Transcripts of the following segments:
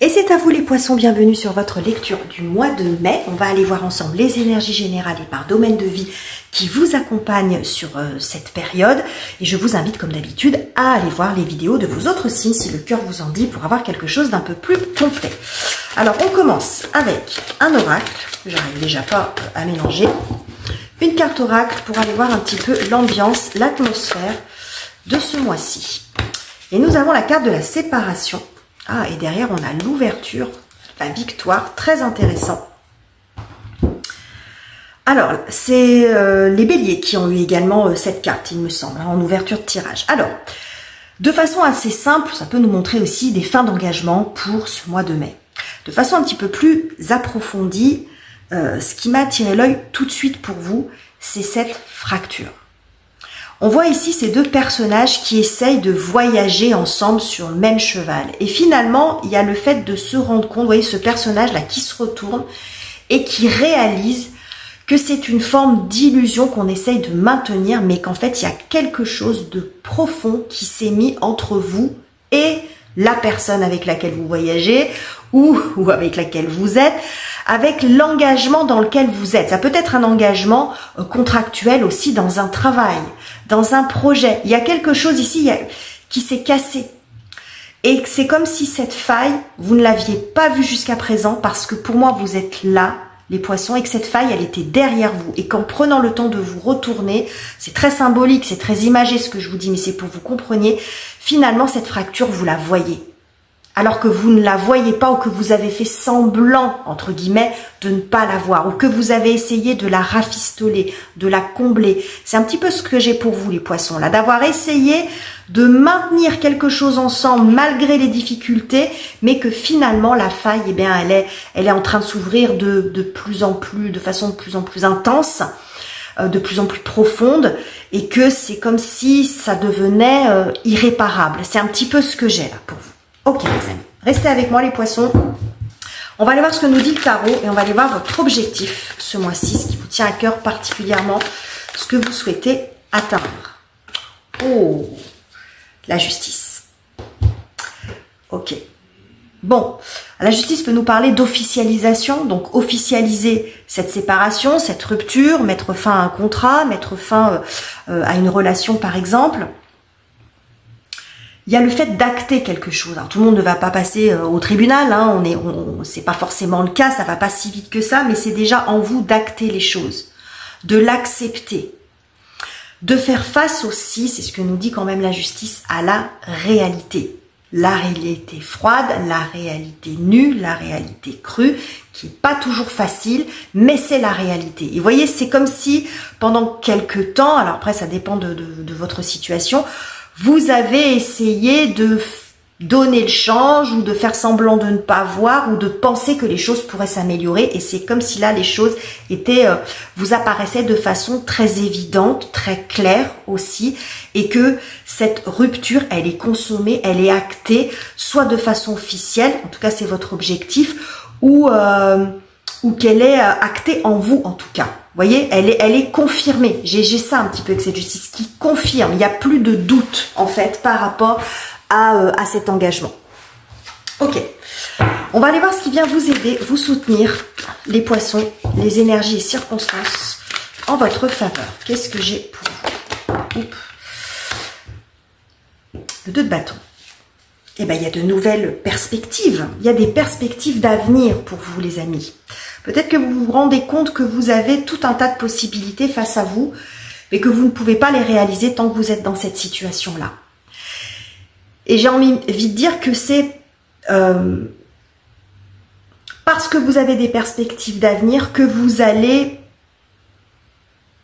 Et c'est à vous les poissons, bienvenue sur votre lecture du mois de mai. On va aller voir ensemble les énergies générales et par domaine de vie qui vous accompagnent sur cette période. Et je vous invite comme d'habitude à aller voir les vidéos de vos autres signes si le cœur vous en dit pour avoir quelque chose d'un peu plus complet. Alors on commence avec un oracle, j'arrive déjà pas à mélanger. Une carte oracle pour aller voir un petit peu l'ambiance, l'atmosphère de ce mois-ci. Et nous avons la carte de la séparation. Ah, et derrière, on a l'ouverture, la victoire, très intéressant. Alors, c'est les béliers qui ont eu également cette carte, il me semble, en ouverture de tirage. Alors, de façon assez simple, ça peut nous montrer aussi des fins d'engagement pour ce mois de mai. De façon un petit peu plus approfondie, ce qui m'a attiré l'œil tout de suite pour vous, c'est cette fracture. On voit ici ces deux personnages qui essayent de voyager ensemble sur le même cheval. Et finalement, il y a le fait de se rendre compte, vous voyez ce personnage-là qui se retourne et qui réalise que c'est une forme d'illusion qu'on essaye de maintenir, mais qu'en fait, il y a quelque chose de profond qui s'est mis entre vous et la personne avec laquelle vous voyagez ou avec laquelle vous êtes, avec l'engagement dans lequel vous êtes. Ça peut être un engagement contractuel aussi dans un travail, dans un projet. Il y a quelque chose ici qui s'est cassé. Et c'est comme si cette faille, vous ne l'aviez pas vue jusqu'à présent parce que pour moi, vous êtes là, les poissons, et que cette faille, elle était derrière vous. Et qu'en prenant le temps de vous retourner, c'est très symbolique, c'est très imagé ce que je vous dis, mais c'est pour que vous compreniez, finalement, cette fracture, vous la voyez. Alors que vous ne la voyez pas ou que vous avez fait semblant, entre guillemets, de ne pas la voir ou que vous avez essayé de la rafistoler, de la combler. C'est un petit peu ce que j'ai pour vous les poissons là, d'avoir essayé de maintenir quelque chose ensemble malgré les difficultés, mais que finalement la faille, eh bien, elle est en train de s'ouvrir de plus en plus, de façon de plus en plus intense, de plus en plus profonde, et que c'est comme si ça devenait irréparable. C'est un petit peu ce que j'ai là pour vous. Ok les amis, restez avec moi les poissons. On va aller voir ce que nous dit le tarot et on va aller voir votre objectif ce mois-ci, ce qui vous tient à cœur particulièrement, ce que vous souhaitez atteindre. Oh, la justice. Ok. Bon, la justice peut nous parler d'officialisation, donc officialiser cette séparation, cette rupture, mettre fin à un contrat, mettre fin à une relation par exemple. Il y a le fait d'acter quelque chose. Alors, tout le monde ne va pas passer au tribunal, hein, c'est pas forcément le cas, ça va pas si vite que ça, mais c'est déjà en vous d'acter les choses, de l'accepter, de faire face aussi, c'est ce que nous dit quand même la justice, à la réalité. La réalité froide, la réalité nue, la réalité crue, qui n'est pas toujours facile, mais c'est la réalité. Et vous voyez, c'est comme si pendant quelques temps, alors après ça dépend de votre situation, vous avez essayé de donner le change ou de faire semblant de ne pas voir ou de penser que les choses pourraient s'améliorer. Et c'est comme si là, les choses vous apparaissaient de façon très évidente, très claire aussi. Et que cette rupture, elle est consommée, elle est actée, soit de façon officielle, en tout cas c'est votre objectif, ou qu'elle est actée en vous en tout cas. Vous voyez, elle est confirmée. J'ai ça un petit peu avec cette justice qui confirme. Il n'y a plus de doute, en fait, par rapport à cet engagement. Ok. On va aller voir ce qui vient vous aider, vous soutenir, les poissons, les énergies et circonstances en votre faveur. Qu'est-ce que j'ai pour vous? Oups. Le 2 de bâton. Eh bien, il y a de nouvelles perspectives. Il y a des perspectives d'avenir pour vous, les amis. Peut-être que vous vous rendez compte que vous avez tout un tas de possibilités face à vous, mais que vous ne pouvez pas les réaliser tant que vous êtes dans cette situation-là. Et j'ai envie de dire que c'est parce que vous avez des perspectives d'avenir que vous allez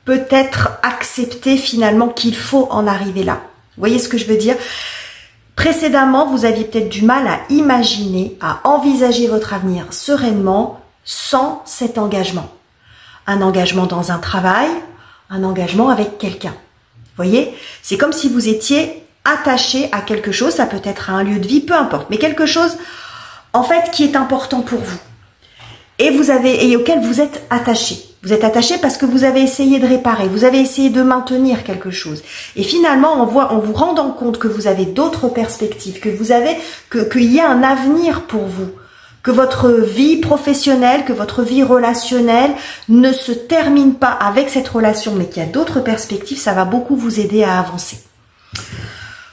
peut-être accepter finalement qu'il faut en arriver là. Vous voyez ce que je veux dire ? Précédemment, vous aviez peut-être du mal à imaginer, à envisager votre avenir sereinement sans cet engagement. Un engagement dans un travail, un engagement avec quelqu'un. Vous voyez, c'est comme si vous étiez attaché à quelque chose, ça peut être à un lieu de vie, peu importe, mais quelque chose en fait qui est important pour vous et auquel vous êtes attaché. Vous êtes attaché parce que vous avez essayé de réparer, vous avez essayé de maintenir quelque chose. Et finalement, en vous rendant compte que vous avez d'autres perspectives, qu'il y a un avenir pour vous, que votre vie professionnelle, que votre vie relationnelle ne se termine pas avec cette relation, mais qu'il y a d'autres perspectives, ça va beaucoup vous aider à avancer.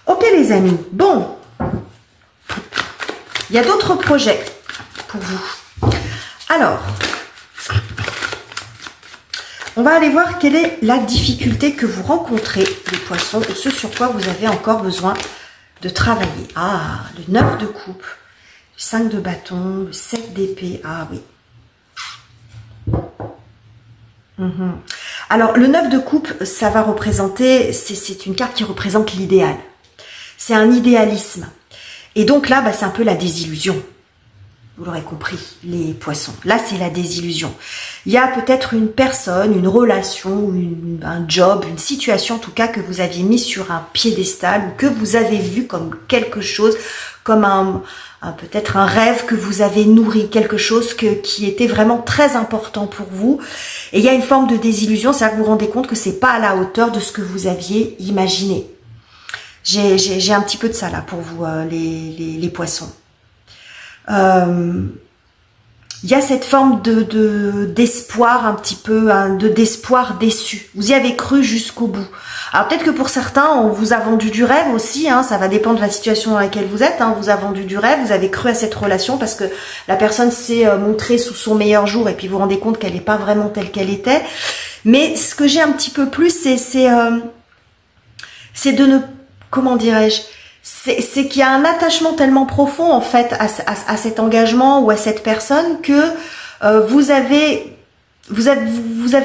Ok les amis, bon, il y a d'autres projets pour vous. Alors, on va aller voir quelle est la difficulté que vous rencontrez, les poissons, ou ce sur quoi vous avez encore besoin de travailler. Ah, le 9 de coupe, le 5 de bâton, le 7 d'épée. Ah oui. Alors, le 9 de coupe, ça va représenter, c'est une carte qui représente l'idéal. C'est un idéalisme. Et donc là, c'est un peu la désillusion. Vous l'aurez compris, les poissons. Là, c'est la désillusion. Il y a peut-être une personne, une relation, un job, une situation en tout cas que vous aviez mis sur un piédestal ou que vous avez vu comme quelque chose, comme peut-être un rêve que vous avez nourri, quelque chose qui était vraiment très important pour vous. Et il y a une forme de désillusion, c'est-à-dire que vous vous rendez compte que c'est pas à la hauteur de ce que vous aviez imaginé. J'ai un petit peu de ça là pour vous, les poissons. Il y a cette forme d'espoir un petit peu, d'espoir déçu. Vous y avez cru jusqu'au bout. Alors peut-être que pour certains, on vous a vendu du rêve aussi, ça va dépendre de la situation dans laquelle vous êtes. On vous a vendu du rêve, vous avez cru à cette relation parce que la personne s'est montrée sous son meilleur jour et puis vous vous rendez compte qu'elle n'est pas vraiment telle qu'elle était. Mais ce que j'ai un petit peu plus, c'est de ne... Comment dirais-je ? C'est qu'il y a un attachement tellement profond en fait à cet engagement ou à cette personne que vous avez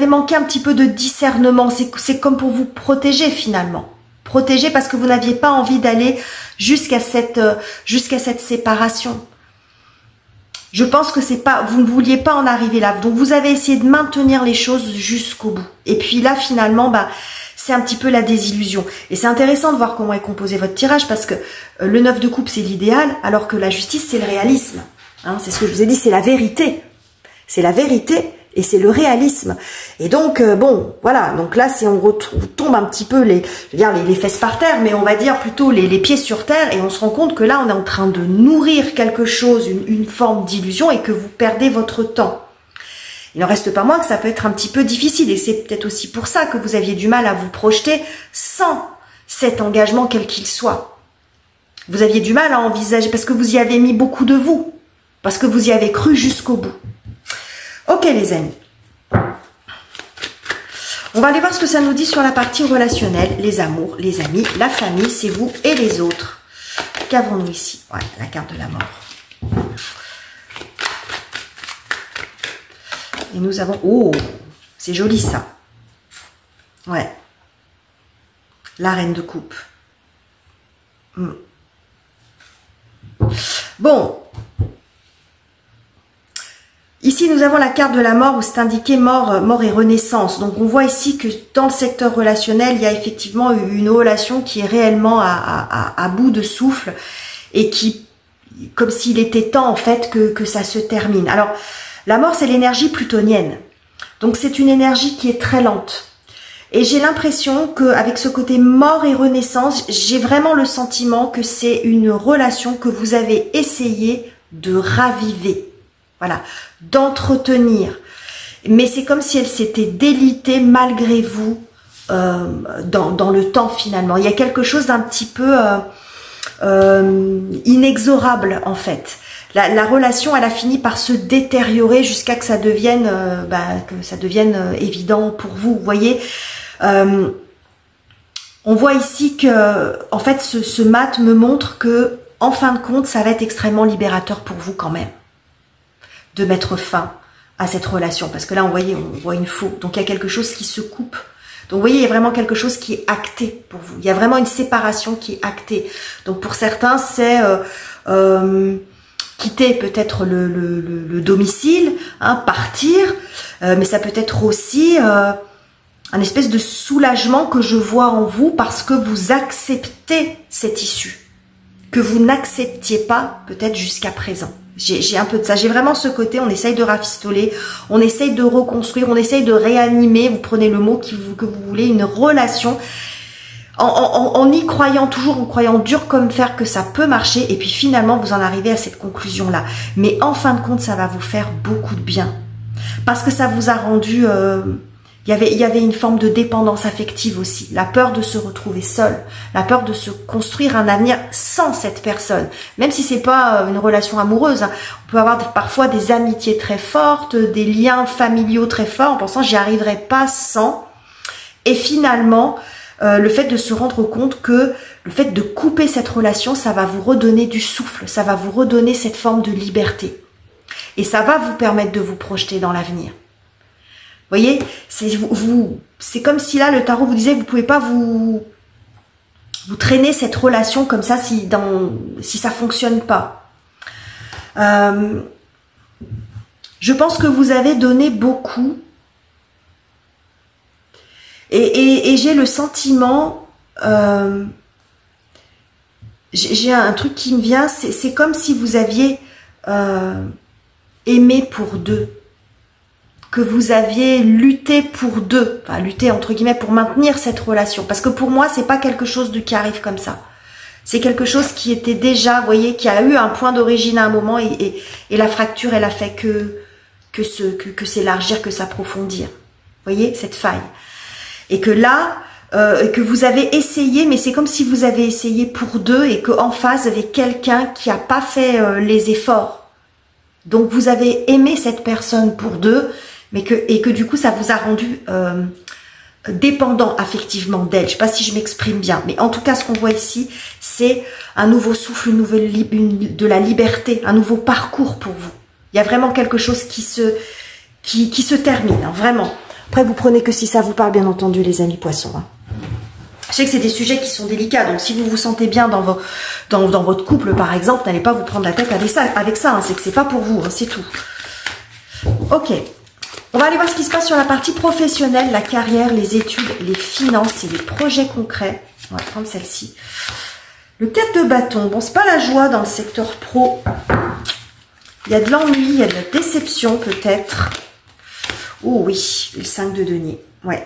manqué un petit peu de discernement. C'est comme pour vous protéger finalement. Protéger parce que vous n'aviez pas envie d'aller jusqu'à cette séparation. Je pense que vous ne vouliez pas en arriver là. Donc vous avez essayé de maintenir les choses jusqu'au bout. Et puis là finalement, c'est un petit peu la désillusion. Et c'est intéressant de voir comment est composé votre tirage parce que le 9 de coupe, c'est l'idéal, alors que la justice, c'est le réalisme. C'est ce que je vous ai dit, c'est la vérité. C'est la vérité et c'est le réalisme. Et donc, bon, voilà. Donc là, on tombe un petit peu les fesses par terre, mais on va dire plutôt les pieds sur terre et on se rend compte que là, on est en train de nourrir quelque chose, une forme d'illusion et que vous perdez votre temps. Il n'en reste pas moins que ça peut être un petit peu difficile et c'est peut-être aussi pour ça que vous aviez du mal à vous projeter sans cet engagement quel qu'il soit. Vous aviez du mal à envisager parce que vous y avez mis beaucoup de vous, parce que vous y avez cru jusqu'au bout. Ok les amis, on va aller voir ce que ça nous dit sur la partie relationnelle, les amours, les amis, la famille, c'est vous et les autres. Qu'avons-nous ici? Ouais, la carte de la mort. Et nous avons... Oh, c'est joli ça. Ouais. La reine de coupe. Bon. Ici, nous avons la carte de la mort où c'est indiqué mort et renaissance. Donc, on voit ici que dans le secteur relationnel, il y a effectivement une relation qui est réellement à bout de souffle et qui, comme s'il était temps en fait que ça se termine. Alors, la mort, c'est l'énergie plutonienne. Donc, c'est une énergie qui est très lente. Et j'ai l'impression qu'avec ce côté mort et renaissance, j'ai vraiment le sentiment que c'est une relation que vous avez essayé de raviver. Voilà, d'entretenir. Mais c'est comme si elle s'était délitée malgré vous dans le temps finalement. Il y a quelque chose d'un petit peu inexorable en fait. La relation, elle a fini par se détériorer jusqu'à que ça devienne, évident pour vous. Vous voyez, on voit ici que, en fait, ce mat me montre que, en fin de compte, ça va être extrêmement libérateur pour vous quand même, de mettre fin à cette relation. Parce que là, on voit une faute. Donc, il y a quelque chose qui se coupe. Donc, vous voyez, il y a vraiment quelque chose qui est acté pour vous. Il y a vraiment une séparation qui est actée. Donc, pour certains, c'est... quitter peut-être le domicile, partir, mais ça peut être aussi un espèce de soulagement que je vois en vous parce que vous acceptez cette issue, que vous n'acceptiez pas peut-être jusqu'à présent. J'ai un peu de ça, j'ai vraiment ce côté, on essaye de rafistoler, on essaye de reconstruire, on essaye de réanimer, vous prenez le mot que vous voulez, une relation. en y croyant toujours, en croyant dur comme fer que ça peut marcher, et puis finalement vous en arrivez à cette conclusion-là. Mais en fin de compte, ça va vous faire beaucoup de bien. Parce que ça vous a rendu... il y avait une forme de dépendance affective aussi. La peur de se retrouver seul. La peur de se construire un avenir sans cette personne. Même si c'est pas une relation amoureuse. Hein. On peut avoir parfois des amitiés très fortes, des liens familiaux très forts, en pensant j'y arriverai pas sans. Et finalement, le fait de se rendre compte que le fait de couper cette relation, ça va vous redonner du souffle. Ça va vous redonner cette forme de liberté. Et ça va vous permettre de vous projeter dans l'avenir. Vous voyez, c'est comme si là, le tarot vous disait, vous pouvez pas vous traîner cette relation comme ça si ça fonctionne pas. Je pense que vous avez donné beaucoup. Et j'ai le sentiment, j'ai un truc qui me vient, c'est comme si vous aviez aimé pour deux. Que vous aviez lutté pour deux, enfin lutté entre guillemets pour maintenir cette relation. Parce que pour moi, c'est pas quelque chose qui arrive comme ça. C'est quelque chose qui était déjà, vous voyez, qui a eu un point d'origine à un moment et la fracture, elle a fait que s'élargir, que s'approfondir. Vous voyez, cette faille. Et que là, que vous avez essayé, mais c'est comme si vous avez essayé pour deux et qu'en face, vous avez quelqu'un qui n'a pas fait les efforts. Donc vous avez aimé cette personne pour deux, mais que du coup ça vous a rendu dépendant affectivement d'elle. Je ne sais pas si je m'exprime bien, mais en tout cas ce qu'on voit ici, c'est un nouveau souffle, de la liberté, un nouveau parcours pour vous. Il y a vraiment quelque chose qui se termine, hein, vraiment. Après vous prenez que si ça vous parle, bien entendu, les amis poissons. Hein. Je sais que c'est des sujets qui sont délicats, donc si vous vous sentez bien dans votre couple, par exemple, n'allez pas vous prendre la tête avec ça, hein, c'est que c'est pas pour vous, hein, c'est tout. Ok, on va aller voir ce qui se passe sur la partie professionnelle, la carrière, les études, les finances et les projets concrets. On va prendre celle-ci. Le 4 de bâton, bon, c'est pas la joie dans le secteur pro. Il y a de l'ennui, il y a de la déception peut-être. Oh oui, le 5 de denier, ouais.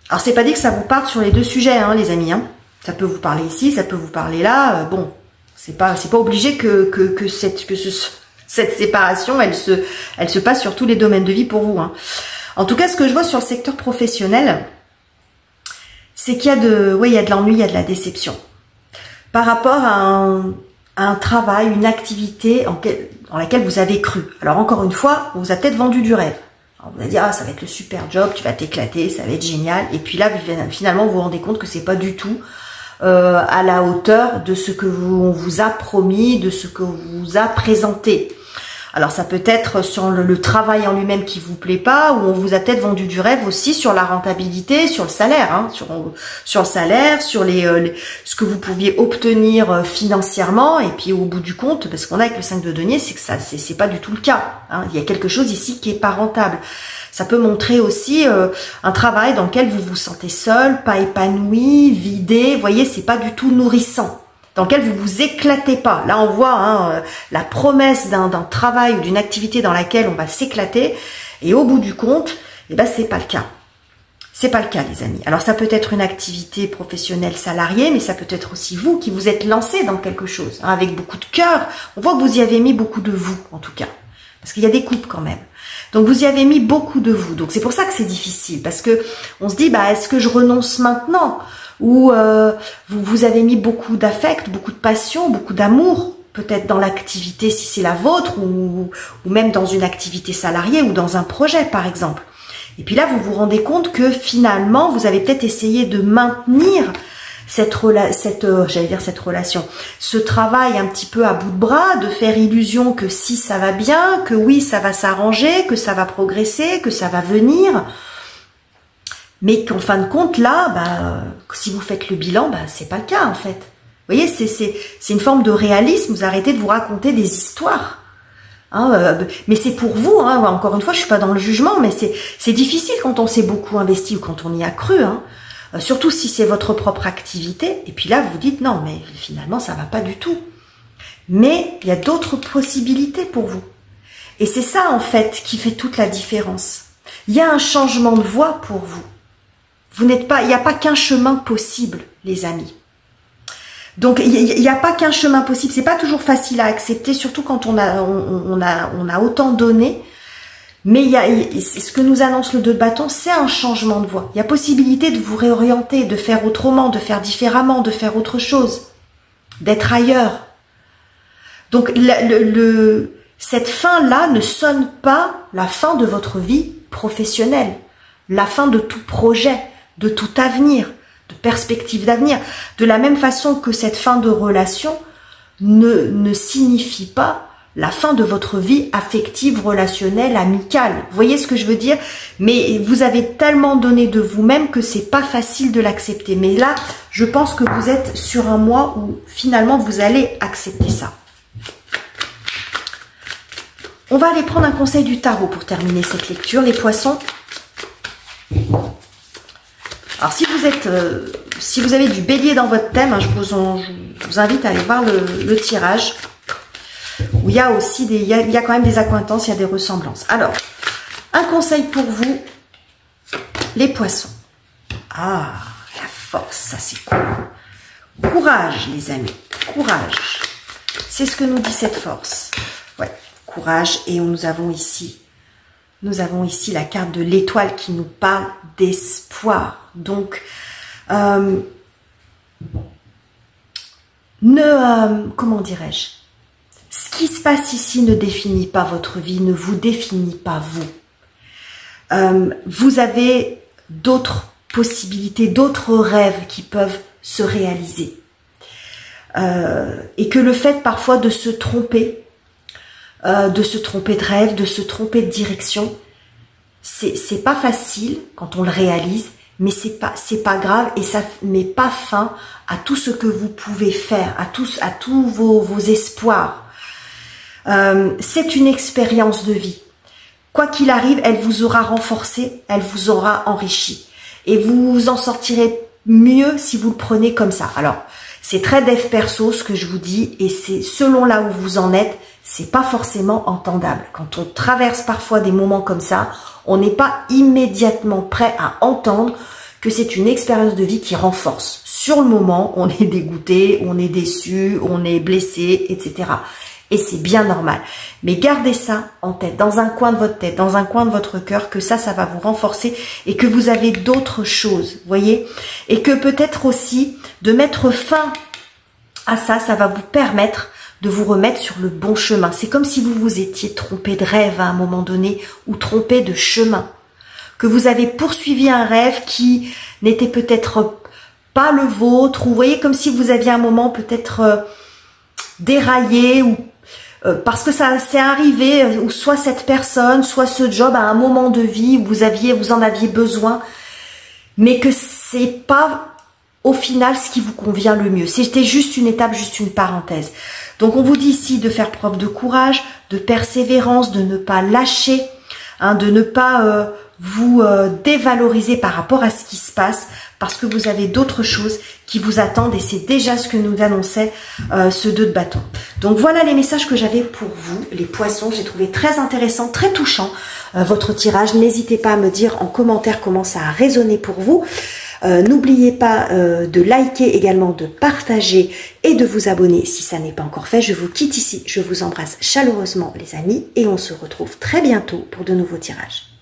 Alors, c'est pas dit que ça vous parte sur les deux sujets, hein, les amis. Hein. Ça peut vous parler ici, ça peut vous parler là. Bon, c'est pas obligé que cette séparation, elle se passe sur tous les domaines de vie pour vous. Hein. En tout cas, ce que je vois sur le secteur professionnel, c'est qu'il y a il y a de l'ennui, il y a de la déception. Par rapport à un travail, une activité dans laquelle vous avez cru. Alors, encore une fois, on vous a peut-être vendu du rêve. On va dire, ah, ça va être le super job, tu vas t'éclater, ça va être génial. Et puis là, finalement, vous vous rendez compte que c'est pas du tout à la hauteur de ce que on vous a promis, de ce que vous a présenté. Alors, ça peut être sur le travail en lui-même qui vous plaît pas, ou on vous a peut-être vendu du rêve aussi sur la rentabilité, sur le salaire, hein, sur le salaire, sur ce que vous pouviez obtenir financièrement. Et puis, au bout du compte, parce qu'on a avec le 5 de denier, c'est que ça, c'est pas du tout le cas. Hein. Il y a quelque chose ici qui est pas rentable. Ça peut montrer aussi un travail dans lequel vous vous sentez seul, pas épanoui, vidé. Vous voyez, c'est pas du tout nourrissant. Dans lequel vous vous éclatez pas. Là, on voit hein, la promesse d'un travail ou d'une activité dans laquelle on va s'éclater. Et au bout du compte, eh ben, c'est pas le cas. C'est pas le cas, les amis. Alors, ça peut être une activité professionnelle salariée, mais ça peut être aussi vous qui vous êtes lancé dans quelque chose, hein, avec beaucoup de cœur. On voit que vous y avez mis beaucoup de vous, en tout cas. Parce qu'il y a des coupes quand même. Donc, vous y avez mis beaucoup de vous. Donc, c'est pour ça que c'est difficile. Parce que on se dit, bah, est-ce que je renonce maintenant ? Ou vous avez mis beaucoup d'affect, beaucoup de passion, beaucoup d'amour, peut-être dans l'activité si c'est la vôtre, ou même dans une activité salariée ou dans un projet par exemple. Et puis là, vous vous rendez compte que finalement, vous avez peut-être essayé de maintenir cette relation, ce travail un petit peu à bout de bras, de faire illusion que si ça va bien, que oui, ça va s'arranger, que ça va progresser, que ça va venir. Mais qu'en fin de compte, là, bah, si vous faites le bilan, bah, c'est pas le cas, en fait. Vous voyez, c'est une forme de réalisme. Vous arrêtez de vous raconter des histoires. Hein, mais c'est pour vous, hein, encore une fois, je suis pas dans le jugement, mais c'est difficile quand on s'est beaucoup investi ou quand on y a cru. Hein, surtout si c'est votre propre activité. Et puis là, vous vous dites, non, mais finalement, ça va pas du tout. Mais il y a d'autres possibilités pour vous. Et c'est ça, en fait, qui fait toute la différence. Il y a un changement de voie pour vous. Vous n'êtes pas, il n'y a pas qu'un chemin possible, les amis. Donc, il n'y a pas qu'un chemin possible. C'est pas toujours facile à accepter, surtout quand on a autant donné. Mais ce que nous annonce le 2 de bâton, c'est un changement de voie. Il y a possibilité de vous réorienter, de faire autrement, de faire différemment, de faire autre chose, d'être ailleurs. Donc, cette fin-là ne sonne pas la fin de votre vie professionnelle, la fin de tout projet, de tout avenir, de perspective d'avenir. De la même façon que cette fin de relation ne signifie pas la fin de votre vie affective, relationnelle, amicale. Vous voyez ce que je veux dire? Mais vous avez tellement donné de vous-même que c'est pas facile de l'accepter. Mais là, je pense que vous êtes sur un mois où finalement vous allez accepter ça. On va aller prendre un conseil du tarot pour terminer cette lecture, les poissons. Alors si vous avez du bélier dans votre thème, hein, je vous invite à aller voir le tirage, où il y a aussi il y a quand même des accointances, il y a des ressemblances. Alors, un conseil pour vous, les poissons. Ah, la force, ça c'est cool. Courage, les amis, courage. C'est ce que nous dit cette force. Ouais, courage. Et nous avons ici la carte de l'étoile qui nous parle d'espoir. Donc, comment dirais-je? Ce qui se passe ici ne définit pas votre vie, ne vous définit pas vous. Vous avez d'autres possibilités, d'autres rêves qui peuvent se réaliser. Et que le fait parfois de se tromper de rêve, de se tromper de direction, c'est pas facile quand on le réalise, mais c'est pas grave et ça met pas fin à tout ce que vous pouvez faire, à tous vos espoirs. C'est une expérience de vie. Quoi qu'il arrive, elle vous aura renforcé, elle vous aura enrichi. Et vous en sortirez mieux si vous le prenez comme ça. Alors, c'est très dev perso ce que je vous dis, et c'est selon là où vous en êtes, c'est pas forcément entendable. Quand on traverse parfois des moments comme ça, on n'est pas immédiatement prêt à entendre que c'est une expérience de vie qui renforce. Sur le moment, on est dégoûté, on est déçu, on est blessé, etc. Et c'est bien normal. Mais gardez ça en tête, dans un coin de votre tête, dans un coin de votre cœur, que ça va vous renforcer et que vous avez d'autres choses, voyez. Et que peut-être aussi de mettre fin à ça, ça va vous permettre de vous remettre sur le bon chemin. C'est comme si vous vous étiez trompé de rêve à un moment donné ou trompé de chemin. Que vous avez poursuivi un rêve qui n'était peut-être pas le vôtre, ou vous voyez, comme si vous aviez un moment peut-être déraillé, ou parce que ça s'est arrivé, ou soit cette personne, soit ce job à un moment de vie où vous en aviez besoin, mais que c'est pas au final ce qui vous convient le mieux. C'était juste une étape, juste une parenthèse. Donc on vous dit ici de faire preuve de courage, de persévérance, de ne pas lâcher, hein, de ne pas vous dévaloriser par rapport à ce qui se passe, parce que vous avez d'autres choses qui vous attendent, et c'est déjà ce que nous annonçait ce 2 de bâton. Donc voilà les messages que j'avais pour vous, les poissons. J'ai trouvé très intéressant, très touchant votre tirage. N'hésitez pas à me dire en commentaire comment ça a résonné pour vous. N'oubliez pas de liker, également de partager et de vous abonner si ça n'est pas encore fait. Je vous quitte ici, je vous embrasse chaleureusement les amis, et on se retrouve très bientôt pour de nouveaux tirages.